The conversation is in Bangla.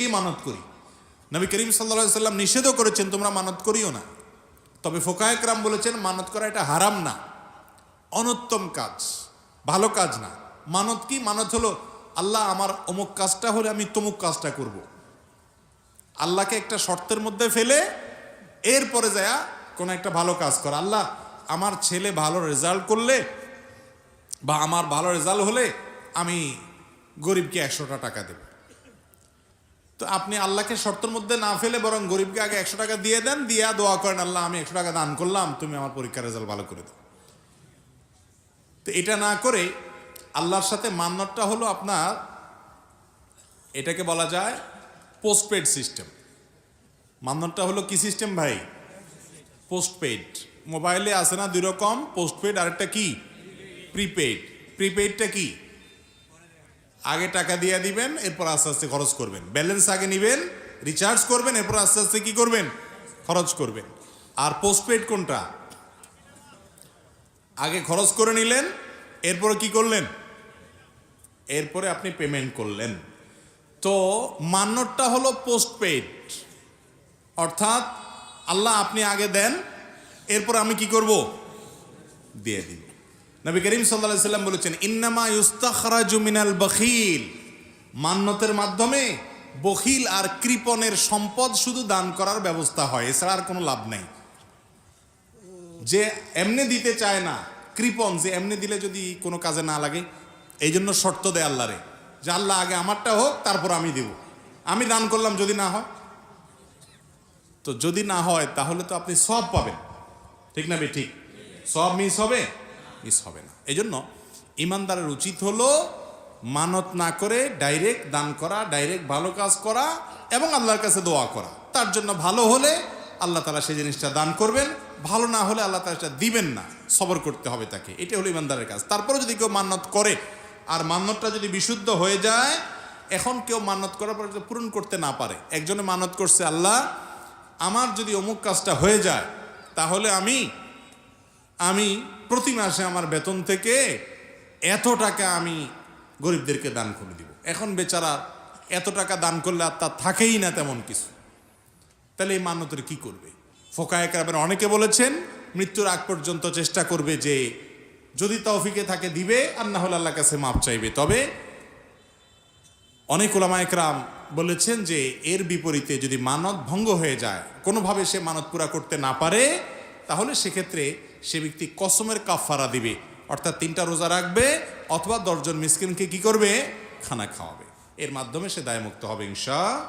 কে মানত করি। নবী করিম সাল্লাল্লাহু আলাইহি সাল্লাম নিষেধও করেছেন তোমরা মানত করিও না। তবে ফোকায়ে কেরাম বলেছেন মানত করা এটা হারাম না, অনুত্তম কাজ, ভালো কাজ না। মানত কি? মানত হলো আল্লাহ আমার অমুক কাজটা হলে আমি তমুক কাজটা করব। আল্লাহকে একটা শর্তের মধ্যে ফেলে এরপরে যায় কোনো একটা ভালো কাজ করা। আল্লাহ আমার ছেলে ভালো রেজাল্ট করলে বা আমার ভালো রেজাল্ট হলে আমি গরিবকে 100টা টাকা দেব। তো আপনি আল্লাহকে শর্তের মধ্যে না ফেলে বরং গরিবকে আগে 100 টাকা দিয়ে দেন, দিয়া দোয়া করেন আল্লাহ আমি 100 টাকা দান করলাম, তুমি আমার পরীক্ষার রেজাল্ট ভালো করে দাও। তো এটা না করে আল্লাহর সাথে মান্যতটা হলো আপনার, এটাকে বলা যায় পোস্টপেড সিস্টেম। মান্যতটা হলো কি সিস্টেম ভাই? পোস্টপেড। মোবাইলে আছে না দুই রকম, পোস্টপেড আর একটা কি প্রিপেড। প্রিপেডটা কি? আগে টাকা দিয়ে দিবেন, এরপর আস্তে আস্তে খরচ করবেন। ব্যালেন্স আগে নিবেন, রিচার্জ করবেন, এরপর আস্তে আস্তে কি করবেন? খরচ করবেন। আর পোস্টপেড কোনটা? আগে খরচ করে নিলেন, এরপরে কি করলেন? এরপরে আপনি পেমেন্ট করলেন। তো মান্যতটা হলো পোস্টপেড, অর্থাৎ আল্লাহ আপনি আগে দেন, এরপর আমি কি করব? দিয়ে দিব। নবী করিম সাল্লাল্লাহু আলাইহি সাল্লাম বলেছেন ইন্নামা ইউস্তাখরাজু মিনাল বখিল, মান্যতের মাধ্যমে বখিল আর কৃপণের সম্পদ শুধু দান করার ব্যবস্থা হয়, এছাড়া আর কোনো লাভ নাই। যে এমনি দিতে চায় না, কৃপণ, যে এমনি দিলে যদি কোনো কাজে না লাগে, এই জন্য শর্ত দেয় আল্লাহরে যে আল্লাহ আগে আমারটা হোক তারপর আমি দেব। আমি দান করলাম, যদি না হয়, তো যদি না হয় তাহলে তো আপনি সব পাবেন, ঠিক না? ঠিক, সব মিস হবে? মিস হবে না। এই জন্য ইমানদারের উচিত হলো মানত না করে ডাইরেক্ট দান করা, ডাইরেক্ট ভালো কাজ করা এবং আল্লাহর কাছে দোয়া করা। তার জন্য ভালো হলে আল্লাহ তাআলা সেই জিনিসটা দান করবেন, ভালো না হলে আল্লাহ তাআলা সেটা দিবেন না, সবর করতে হবে তাকে। এটা হলো ইমানদারের কাজ। তারপরে যদি কেউ মান্নত করে আর মান্নতটা যদি বিশুদ্ধ হয়ে যায়, এখন কেউ মান্নত করার পর যদি পূরণ করতে না পারে, একজনে মানত করছে আল্লাহ আমার যদি অমুক কাজটা হয়ে যায় তাহলে আমি প্রতি মাসে আমার বেতন থেকে এত টাকা আমি গরিবদেরকে দান করে দিব। এখন বেচারা এত টাকা দান করলে আর তার থাকেই না তেমন কিছু, তাহলে এই মান্যতের কি করবে? ফোকায়ে কেরামের অনেকে বলেছেন মৃত্যুর আগ পর্যন্ত চেষ্টা করবে যে যদি তৌফিকে থাকে দিবে, আর না হলে আল্লাহর কাছে মাপ চাইবে। তবে অনেক উলামায়ে কেরাম বলেছেন যে এর বিপরীতে যদি মানত ভঙ্গ হয়ে যায়, কোনোভাবে সে মানত পুরা করতে না পারে, তাহলে সেক্ষেত্রে সে ব্যক্তি কসমের কাফারা দিবে, অর্থাৎ 3টা রোজা রাখবে অথবা 10 জন মিসকিনকে কি করবে? খানা খাওয়াবে। এর মাধ্যমে সে দায়মুক্ত হবে ইনশাআল্লাহ।